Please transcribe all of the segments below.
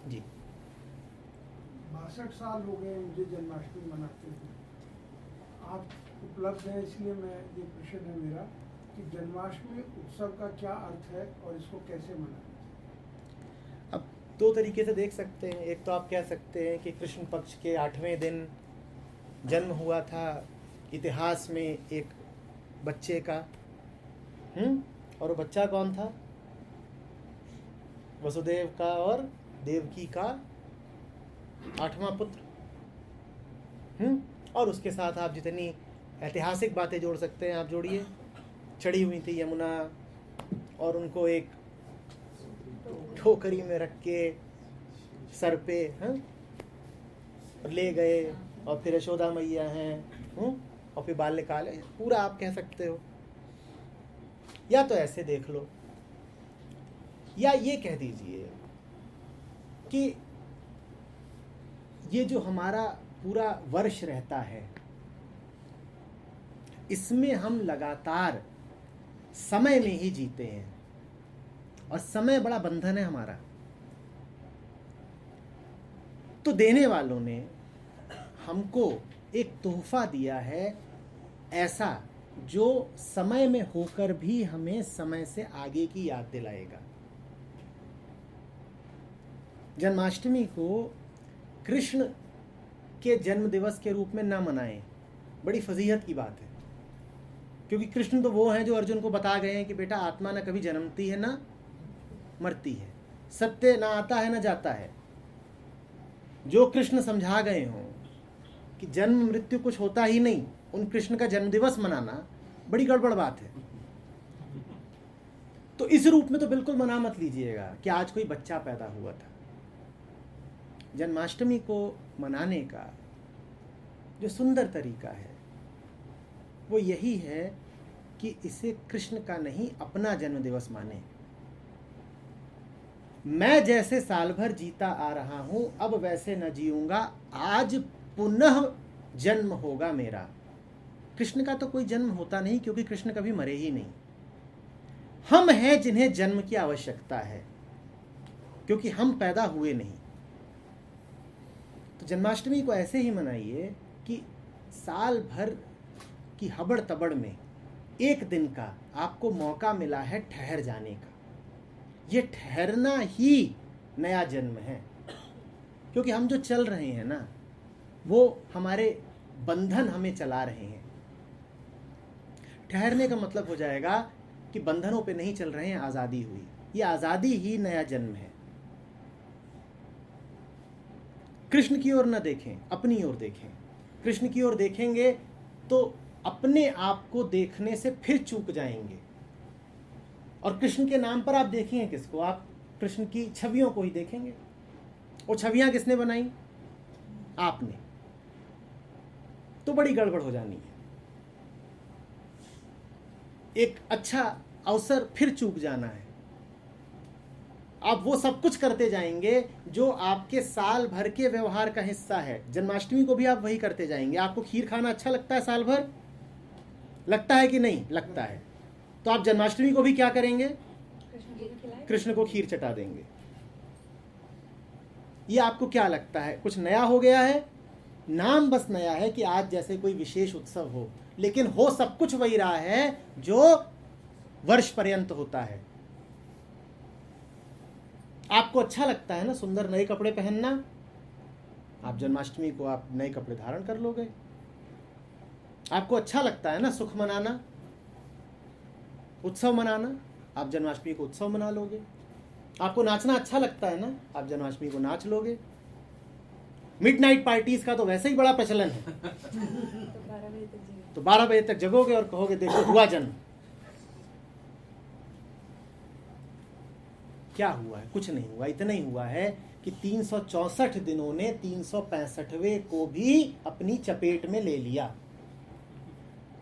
जी। 62 साल हो गए मुझे जन्माष्टमी मनाते हुए। आप उपलब्ध हैं इसलिए मैं ये प्रश्न है मेरा कि जन्माष्टमी उत्सव का क्या अर्थ है और इसको कैसे मनाना चाहिए? अब दो तरीके से देख सकते हैं। एक तो आप कह सकते हैं कि कृष्ण पक्ष के 8वें दिन जन्म हुआ था इतिहास में एक बच्चे का। और वो बच्चा कौन था? वसुदेव का और देवकी का 8वां पुत्र। और उसके साथ आप जितनी ऐतिहासिक बातें जोड़ सकते हैं आप जोड़िए। चढ़ी हुई थी यमुना और उनको एक ठोकरी में रख के सर पे और ले गए, और फिर यशोदा मैया हैं, और फिर बाल्यकाल है, पूरा आप कह सकते हो। या तो ऐसे देख लो, या ये कह दीजिए कि ये जो हमारा पूरा वर्ष रहता है इसमें हम लगातार समय में ही जीते हैं, और समय बड़ा बंधन है हमारा। तो देने वालों ने हमको एक तोहफा दिया है ऐसा जो समय में होकर भी हमें समय से आगे की याद दिलाएगा। जन्माष्टमी को कृष्ण के जन्म दिवस के रूप में ना मनाएं, बड़ी फजीहत की बात है। क्योंकि कृष्ण तो वो हैं जो अर्जुन को बता गए हैं कि बेटा आत्मा ना कभी जन्मती है ना मरती है, सत्य ना आता है ना जाता है। जो कृष्ण समझा गए हों कि जन्म मृत्यु कुछ होता ही नहीं, उन कृष्ण का जन्म दिवस मनाना बड़ी गड़बड़ बात है। तो इस रूप में तो बिल्कुल मना मत लीजिएगा कि आज कोई बच्चा पैदा हुआ था। जन्माष्टमी को मनाने का जो सुंदर तरीका है वो यही है कि इसे कृष्ण का नहीं अपना जन्म दिवस माने। मैं जैसे साल भर जीता आ रहा हूं अब वैसे न जीऊंगा, आज पुनः जन्म होगा मेरा। कृष्ण का तो कोई जन्म होता नहीं क्योंकि कृष्ण कभी मरे ही नहीं। हम हैं जिन्हें जन्म की आवश्यकता है क्योंकि हम पैदा हुए नहीं। तो जन्माष्टमी को ऐसे ही मनाइए कि साल भर की हबड़ तबड़ में एक दिन का आपको मौका मिला है ठहर जाने का। ये ठहरना ही नया जन्म है, क्योंकि हम जो चल रहे हैं ना वो हमारे बंधन हमें चला रहे हैं। ठहरने का मतलब हो जाएगा कि बंधनों पे नहीं चल रहे हैं, आज़ादी हुई। ये आज़ादी ही नया जन्म है। कृष्ण की ओर न देखें, अपनी ओर देखें। कृष्ण की ओर देखेंगे तो अपने आप को देखने से फिर चूक जाएंगे। और कृष्ण के नाम पर आप देखेंगे किसको? आप कृष्ण की छवियों को ही देखेंगे। वो छवियां किसने बनाई? आपने। तो बड़ी गड़बड़ हो जानी है। एक अच्छा अवसर फिर चूक जाना है। आप वो सब कुछ करते जाएंगे जो आपके साल भर के व्यवहार का हिस्सा है। जन्माष्टमी को भी आप वही करते जाएंगे। आपको खीर खाना अच्छा लगता है साल भर? लगता है कि नहीं लगता है? तो आप जन्माष्टमी को भी क्या करेंगे? कृष्ण को खीर चटा देंगे। ये आपको क्या लगता है कुछ नया हो गया है? नाम बस नया है कि आज जैसे कोई विशेष उत्सव हो, लेकिन हो सब कुछ वही रहा है जो वर्ष पर्यंत होता है। आपको अच्छा लगता है ना सुंदर नए कपड़े पहनना? आप जन्माष्टमी को आप नए कपड़े धारण कर लोगे। आपको अच्छा लगता है ना सुख मनाना, उत्सव मनाना? आप जन्माष्टमी को उत्सव मना लोगे। आपको नाचना अच्छा लगता है ना? आप जन्माष्टमी को नाच लोगे। मिडनाइट पार्टीज का तो वैसे ही बड़ा प्रचलन है। तो 12 बजे तक जगोगे और कहोगे देखो हुआ जन्म। क्या हुआ है? कुछ नहीं हुआ। इतना ही हुआ है कि 364 दिनों ने 365वें को भी अपनी चपेट में ले लिया।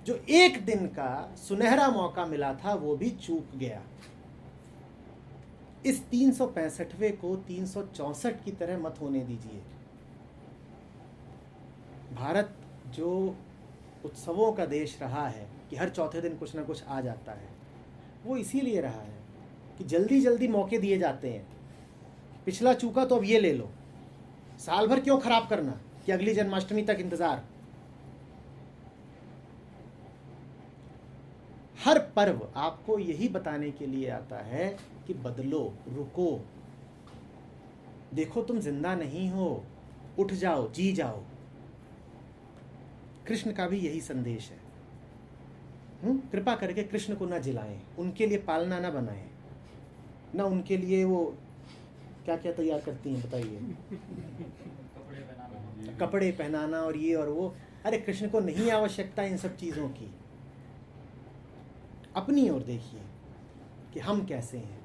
जो एक दिन का सुनहरा मौका मिला था वो भी चूक गया। इस 365वें को 364 की तरह मत होने दीजिए। भारत जो उत्सवों का देश रहा है कि हर चौथे दिन कुछ ना कुछ आ जाता है, वो इसीलिए रहा है कि जल्दी जल्दी मौके दिए जाते हैं। पिछला चूका तो अब ये ले लो, साल भर क्यों खराब करना कि अगली जन्माष्टमी तक इंतजार। हर पर्व आपको यही बताने के लिए आता है कि बदलो, रुको, देखो तुम जिंदा नहीं हो, उठ जाओ, जी जाओ। कृष्ण का भी यही संदेश है। कृपा करके कृष्ण को ना जिलाएं, उनके लिए पालना ना बनाएं, ना उनके लिए वो क्या क्या तैयार करती हैं बताइए, कपड़े पहनाना और ये और वो। अरे कृष्ण को नहीं आवश्यकता इन सब चीज़ों की। अपनी ओर देखिए कि हम कैसे हैं,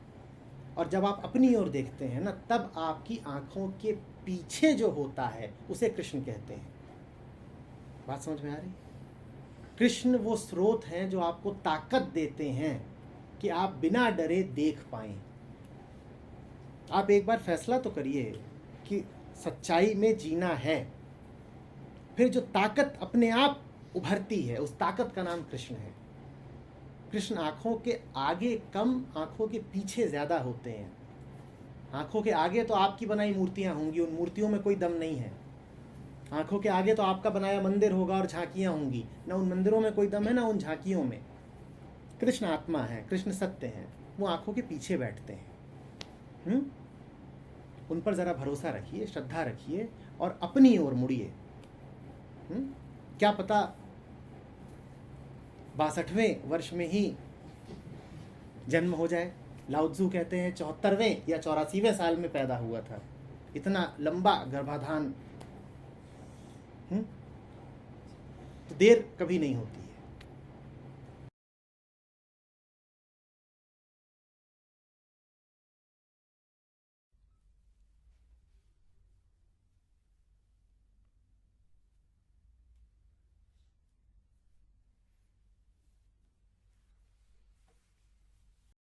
और जब आप अपनी ओर देखते हैं ना, तब आपकी आंखों के पीछे जो होता है उसे कृष्ण कहते हैं। बात समझ में आ रही? कृष्ण वो स्रोत हैं जो आपको ताकत देते हैं कि आप बिना डरे देख पाएं। आप एक बार फैसला तो करिए कि सच्चाई में जीना है, फिर जो ताकत अपने आप उभरती है उस ताकत का नाम कृष्ण है। कृष्ण आंखों के आगे कम, आंखों के पीछे ज्यादा होते हैं। आंखों के आगे तो आपकी बनाई मूर्तियां होंगी, उन मूर्तियों में कोई दम नहीं है। आंखों के आगे तो आपका बनाया मंदिर होगा और झांकियां होंगी, ना उन मंदिरों में कोई दम है ना उन झांकियों में। कृष्ण आत्मा है, कृष्ण सत्य है, वो आंखों के पीछे बैठते हैं। उन पर जरा भरोसा रखिए, श्रद्धा रखिए और अपनी ओर मुड़िए। क्या पता 62वें वर्ष में ही जन्म हो जाए। लाओ त्सु कहते हैं 74वें या 84वें साल में पैदा हुआ था। इतना लंबा गर्भाधान, तो देर कभी नहीं होती।